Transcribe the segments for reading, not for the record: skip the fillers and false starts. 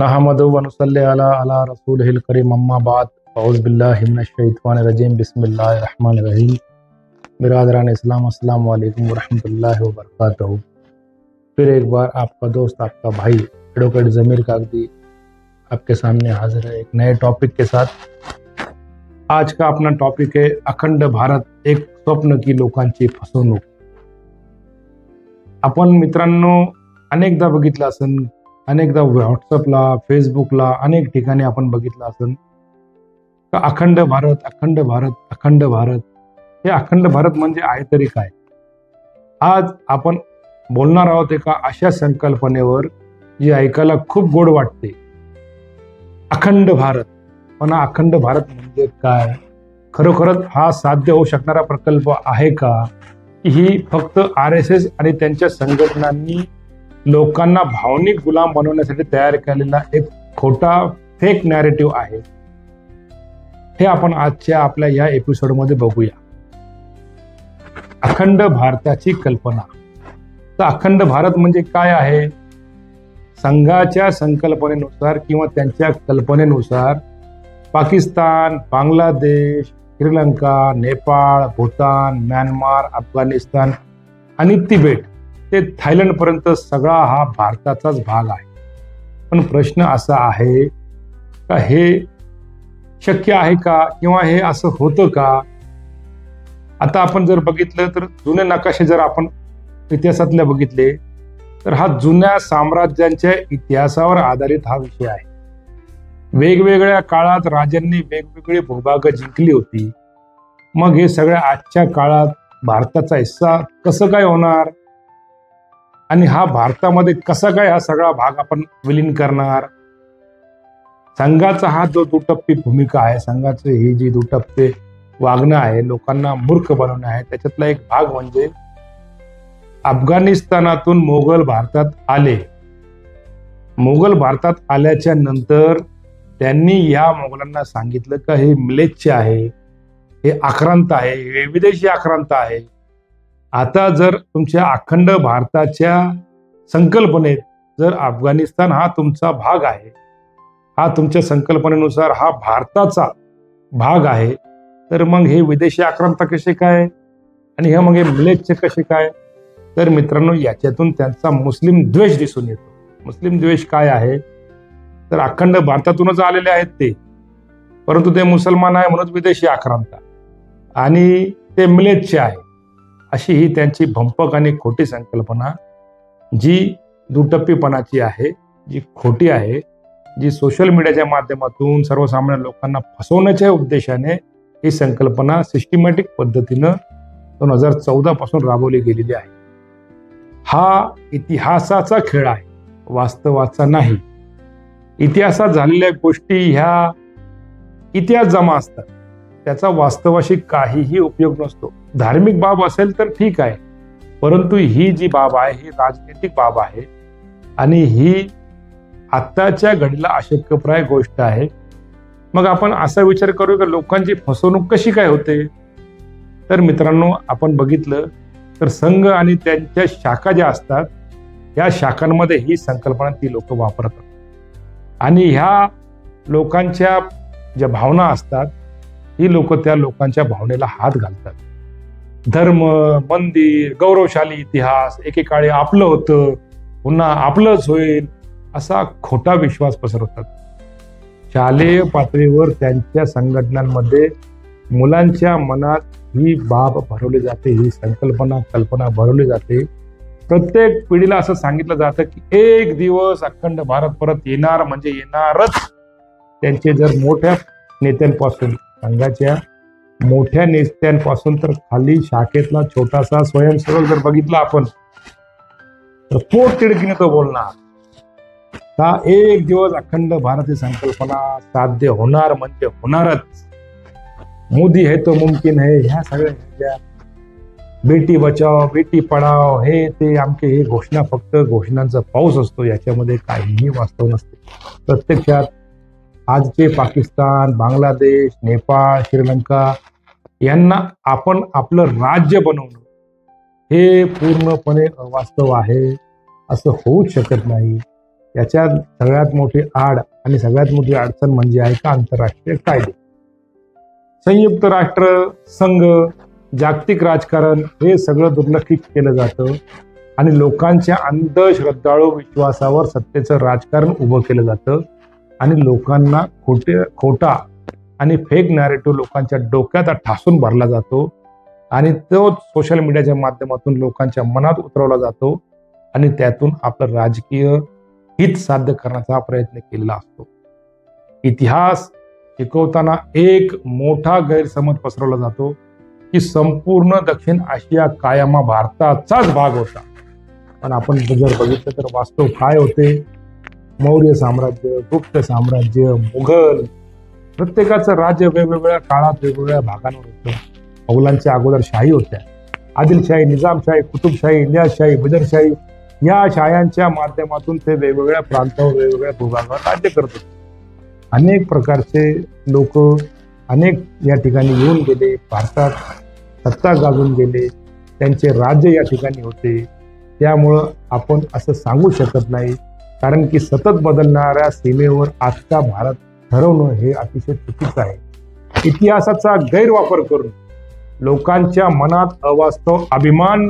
नहमदु व नुसल्ली अला रसूलिहिल करीम अम्मा बाद औज़ु बिल्लाहि मिनश शैतानिर रजीम बिस्मिल्लाहिर रहमानिर रहीम। बिरादरान इस्लाम अस्सलाम वालेकुम व रहमतुल्लाहि व बरकातहू। फिर एक बार आपका दोस्त आपका भाई एडवोकेट ज़मीर कागदी आपके सामने हाजिर है एक नए टॉपिक के साथ। आज का अपना टॉपिक है अखंड भारत एक स्वप्न की लोकांची फसवणूक। आपण मित्रांनो अनेकदा बघितलं असेल, अनेकदा व्हॉट्सअपला फेसबुकला अनेक ठिकाणी आपण बघितलं असेल का अखंड भारत अखंड भारत अखंड भारत। हे अखंड भारत म्हणजे आहे तरी काय। आज आपण बोलणार आहोत एका अशा संकल्पनेवर जी ऐकायला खूप गोड वाटते, अखंड भारत। पण अखंड भारत म्हणजे काय, खरोखरच हा साध्य होऊ शकणारा प्रकल्प आहे का, ही फक्त RSS आणि त्यांच्या संघटनांनी लोकांना भावनिक गुलाम बनवण्यासाठी तयार केलेला एक खोटा फेक नॅरेटिव्ह आहे। हे आपण आजच्या आपल्या या एपिसोडमध्ये बघूया। अखंड भारताची कल्पना। तर अखंड भारत म्हणजे काय आहे। संघाच्या संकल्पनेनुसार किंवा त्यांच्या कल्पनेनुसार पाकिस्तान, बांगलादेश, श्रीलंका, नेपाळ, भूतान, म्यानमार, अफगाणिस्तान आणि तिबेट ते थायलंड पर्यंत सगळा हा भारताचाच भाग आहे। पण प्रश्न असा आहे का हे शक्य आहे का, किंवा हे असं होतं का। आता आपण जर बघितलं तर जुने नकाशे जर आपण इतिहासातले बघितले तर हा जुन्या साम्राज्यांच्या इतिहासावर आधारित हा विषय आहे। वेगवेगळ्या काळात राजांनी वेगवेगळी भूभाग जिंकली होती। मग हे सगळ्या आजच्या काळात भारताचा हिस्सा कसं काय होणार आणि हा भारतामध्ये कसा काय हा सगळा भाग आपण विलीन करणार। संघाचा हा जो दुटप्पी भूमिका आहे, संघाचे ही जी दुटप्पे वागणं आहे, लोकांना मूर्ख बनवणं आहे, त्याच्यातला एक भाग म्हणजे अफगाणिस्तानातून मोगल भारतात आले। मोगल भारतात आल्याच्या नंतर त्यांनी या मोगलांना सांगितलं का हे म्लेच्छ आहे, हे आक्रांत आहे, हे विदेशी आक्रांत आहे। आता जर तुमच्या अखंड भारताच्या संकल्पनेत जर अफगाणिस्तान हा तुमचा भाग आहे, हा तुमच्या संकल्पनेनुसार हा भारताचा भाग आहे, तर मग हे विदेशी आक्रांत कसे काय आणि हे मग हे म्लेच्छ कसे काय। तर मित्रांनो याच्यातून त्यांचा मुस्लिम द्वेष दिसून येतो। मुस्लिम द्वेष काय आहे तर अखंड भारतातूनच आलेले आहेत ते, परंतु ते मुसलमान आहे म्हणून विदेशी आक्रांत आणि ते म्लेच्छ आहे, अशी ही त्यांची भंपक आणि खोटी संकल्पना जी दुटप्पीपणाची आहे, जी खोटी आहे, जी सोशल मीडियाच्या माध्यमातून सर्वसामान्य लोकांना फसवण्याच्या उद्देशाने ही संकल्पना सिस्टमॅटिक पद्धतीनं 2014 पासून राबवली गेलेली आहे। हा इतिहासाचा खेळ आहे, वास्तवाचा नाही। इतिहासात झालेल्या गोष्टी ह्या इतिहास जमा असतात, त्याचा वास्तवाशी काहीही उपयोग नसतो। धार्मिक बाब असेल तर ठीक आहे, परंतु ही जी बाब आहे ही राजनीतिक बाब आहे आणि ही आत्ताच्या घडीला अशक्यप्राय गोष्ट आहे। मग आपण असा विचार करू की लोकांची फसवणूक कशी काय होते। तर मित्रांनो आपण बघितलं तर संघ आणि त्यांच्या शाखा ज्या असतात या शाखांमध्ये ही संकल्पना ती लोक वापरतात आणि ह्या लोकांच्या ज्या भावना असतात ही लोक त्या लोकांच्या भावनेला हात घालतात। धर्म, मंदिर, गौरवशाली इतिहास, एकेकाळी आपलं होतं पुन्हा आपलंच होईल असा खोटा विश्वास पसरवतात। शालेय पातळीवर त्यांच्या संघटनांमध्ये मुलांच्या मनात ही बाब भरवली जाते, ही कल्पना भरवली जाते। प्रत्येक पिढीला असं सांगितलं जातं की एक दिवस अखंड भारत परत येणार म्हणजे येणारच। त्यांचे जर मोठ्या नेत्यांपासून, संघाच्या मोठ्या नेत्यांपासून तर खाली शाखेतला छोटासा स्वयंसेवक जर बघितला आपण तर पोट तिडकीने तो बोलणार का एक दिवस अखंड भारत ही संकल्पना साध्य होणार म्हणजे होणारच। मोदी है तो मुमकिन है, ह्या सगळ्या बेटी बचाओ बेटी पढाओ हे ते आमके हे घोषणा फक्त घोषणांचा पाऊस असतो, याच्यामध्ये काहीही वास्तव नसते। प्रत्यक्षात आजचे पाकिस्तान, बांगलादेश, नेपाळ, श्रीलंका यांना आपण आपलं राज्य बनवणं हे पूर्णपणे अवास्तव आहे, असं होऊच शकत नाही। याच्यात सगळ्यात मोठी आड आणि सगळ्यात मोठी अडचण म्हणजे आहे का आंतरराष्ट्रीय कायदे. संयुक्त राष्ट्र संघ, जागतिक राजकारण हे सगळं दुर्लक्षित केलं जातं आणि लोकांच्या अंधश्रद्धाळू विश्वासावर सत्तेचं राजकारण उभं केलं जातं आणि लोकांना खोटा आणि फेक नॅरेटिव्ह लोकांच्या डोक्यात ठासून भरला जातो आणि तो सोशल मीडियाच्या माध्यमातून लोकांच्या मनात उतरवला जातो आणि त्यातून आपलं राजकीय हित साध्य करण्याचा प्रयत्न केलेला असतो. इतिहास शिकवताना एक मोठा गैरसमज पसरवला जातो की संपूर्ण दक्षिण आशिया कायम भारताचाच भाग होता. पण आपण जर बघितलं तर वास्तव काय होते? मौर्य साम्राज्य, गुप्त साम्राज्य, मुघल, प्रत्येकाचं राज्य वेगवेगळ्या काळात वेगवेगळ्या भागांवर होतं. मोगलांच्या अगोदर शाही होत्या, आदिलशाही, निजामशाही, कुतुबशाही, इलियासशाही, बदरशाही, या शाह्यांच्या माध्यमातून ते वेगवेगळ्या प्रांतावर वेगवेगळ्या भूभागावर राज्य करत होते. अनेक प्रकारचे लोक अनेक या ठिकाणी येऊन गेले, भारतात सत्ता गाजून गेले, त्यांचे राज्य या ठिकाणी होते. त्यामुळं आपण असं सांगू शकत नाही, कारण की सतत बदलणाऱ्या सीमेवर आजचा भारत ठरवणं हे अतिशय चुकीचं आहे. इतिहासाचा गैरवापर करून लोकांच्या मनात अवास्तव अभिमान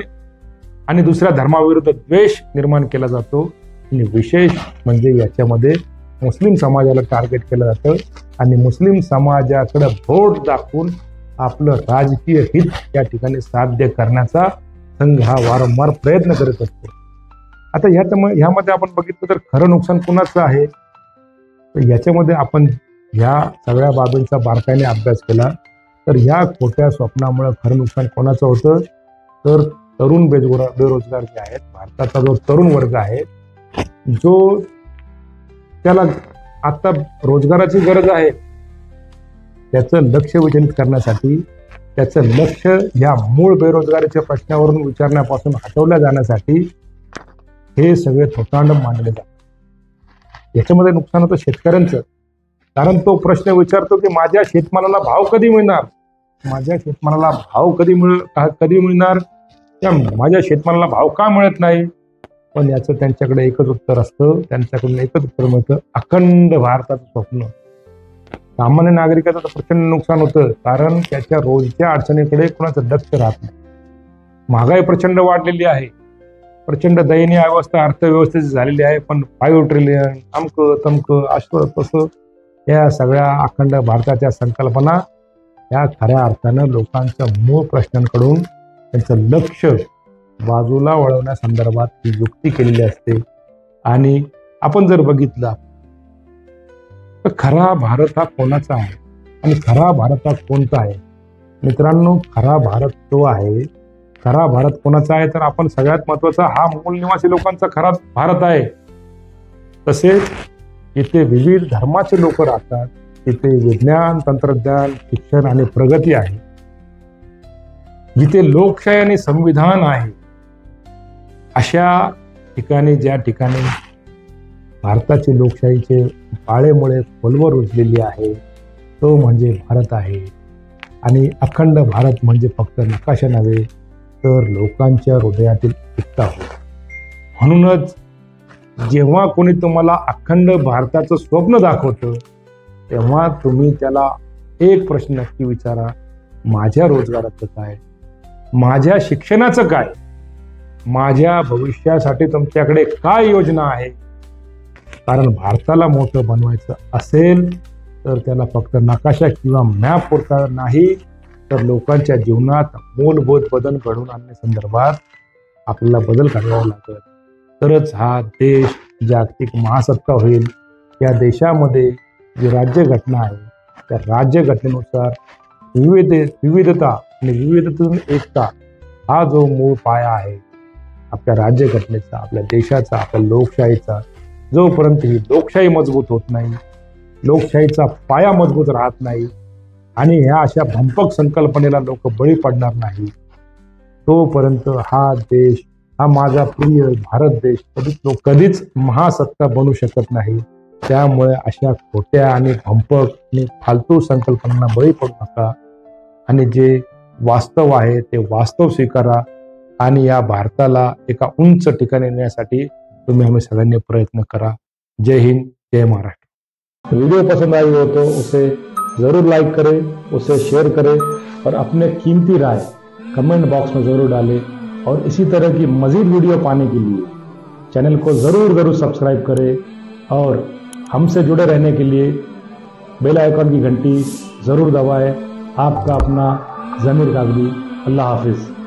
आणि दुसऱ्या धर्माविरुद्ध द्वेष निर्माण केला जातो आणि विशेष म्हणजे याच्यामध्ये मुस्लिम समाजाला टार्गेट केलं जातं आणि मुस्लिम समाजाकडे बोट दाखवून आपलं राजकीय हित या ठिकाणी साध्य करण्याचा संघ हा वारंवार प्रयत्न करत असतो. आता ह्यामध्ये आपण बघितलं तर खरं नुकसान कुणाचं आहे? तर याच्यामध्ये आपण ह्या सगळ्या बाबींचा बारकाईने अभ्यास केला तर ह्या खोट्या स्वप्नामुळे खरं नुकसान कोणाचं होतं? तर तरुण बेरोजगार जे आहेत, भारताचा जो तरुण वर्ग आहे, जो त्याला आता रोजगाराची गरज आहे, त्याचं लक्ष विचलित करण्यासाठी, त्याचं लक्ष या मूळ बेरोजगारीच्या प्रश्नावरून विचारण्यापासून हटवल्या जाण्यासाठी हे सगळे थोतांड मांडले जातात. याच्यामध्ये नुकसान होतं शेतकऱ्यांचं, कारण तो प्रश्न विचारतो की माझ्या शेतमालाला भाव कधी मिळणार, माझ्या शेतमालाला भाव कधी मिळणार, त्या माझ्या शेतमालाला भाव का मिळत नाही? पण याचं त्यांच्याकडे एकच उत्तर असतं, त्यांच्याकडून एकच उत्तर मिळतं, अखंड भारताचं स्वप्न. सामान्य नागरिकाचं तर प्रचंड नुकसान होतं, कारण त्याच्या रोजच्या अडचणीकडे कुणाचं लक्ष राहत नाही. महागाई प्रचंड वाढलेली आहे, प्रचंड दयनीय अवस्था अर्थव्यवस्थेची झालेली आहे. पण 5 ट्रिलियन अमकं तमकं असं तसं या सगळ्या अखंड भारताच्या संकल्पना या खऱ्या अर्थानं लोकांच्या मूळ प्रश्नांकडून त्यांचं लक्ष बाजूला वळवण्यासंदर्भात ही युक्ती केलेली असते. आणि आपण जर बघितलं तर खरा भारत हा कोणाचा आहे आणि खरा भारत हा कोणता आहे? मित्रांनो, खरा भारत तो आहे. खरा भारत कोणाचा आहे? तर आपण सगळ्यात महत्वाचा हा मूल निवासी लोकांचा खरा भारत आहे. तसेच जिथे विविध धर्माचे लोक राहतात, तिथे विज्ञान, तंत्रज्ञान, शिक्षण आणि प्रगती आहे. जिथे लोकशाही आणि संविधान आहे, अशा ठिकाणी, ज्या ठिकाणी भारताची लोकशाहीचे पाळेमुळे खोलवर रुजलेली आहे, तो म्हणजे भारत आहे. आणि अखंड भारत म्हणजे फक्त नकाशा नव्हे, तर लोकांच्या हृदयातील एकता होय. म्हणूनच जेव्हा कोणी तुम्हाला अखंड भारताचं स्वप्न दाखवतं, तेव्हा तुम्ही त्याला एक प्रश्न नक्की विचारा, माझ्या रोजगाराचं काय, माझ्या शिक्षणाचं काय, माझ्या भविष्यासाठी तुमच्याकडे काय योजना आहे? कारण भारताला मोठं बनवायचं असेल तर त्याला फक्त नकाशा किंवा मॅप पुरता नाही, तर लोकांच्या जीवनात मूलभूत बदल घडवून आणण्यासंदर्भात आपल्याला बदल करावा लागेल. तरच हा देश जागतिक महासत्ता होईल. या देशामध्ये जी राज्यघटना आहे, त्या राज्यघटनेनुसार विविधता आणि विविधतेतून एकता हा जो मूळ पाया आहे आपल्या राज्यघटनेचा, आपल्या देशाचा, आपल्या लोकशाहीचा, जोपर्यंत ही लोकशाही मजबूत होत नाही, लोकशाहीचा पाया मजबूत राहत नाही आणि ह्या अशा भंपक संकल्पनेला लोक बळी पडणार नाही, तोपर्यंत हा देश, हा माझा प्रिय भारत देश कधीच महासत्ता बनू शकत नाही. त्यामुळे अशा खोट्या आणि भंपक आणि फालतू संकल्पनांना बळी पडू नका आणि जे वास्तव आहे ते वास्तव स्वीकारा आणि या भारताला एका उंच ठिकाणी नेण्यासाठी तुम्ही आम्ही सगळ्यांनी प्रयत्न करा. जय हिंद, जय महाराष्ट्र। वीडियो पसंद आई हो तो उसे ज़रूर लाइक करें, उसे शेयर करें और अपने कीमती राय कमेंट बॉक्स में ज़रूर डालें। और इसी तरह की मज़ीद वीडियो पाने के लिए चैनल को ज़रूर सब्सक्राइब करें और हमसे जुड़े रहने के लिए बेल आइकन की घंटी ज़रूर दबाएं। आपका अपना ज़मीर कागदी। अल्लाह हाफिज़।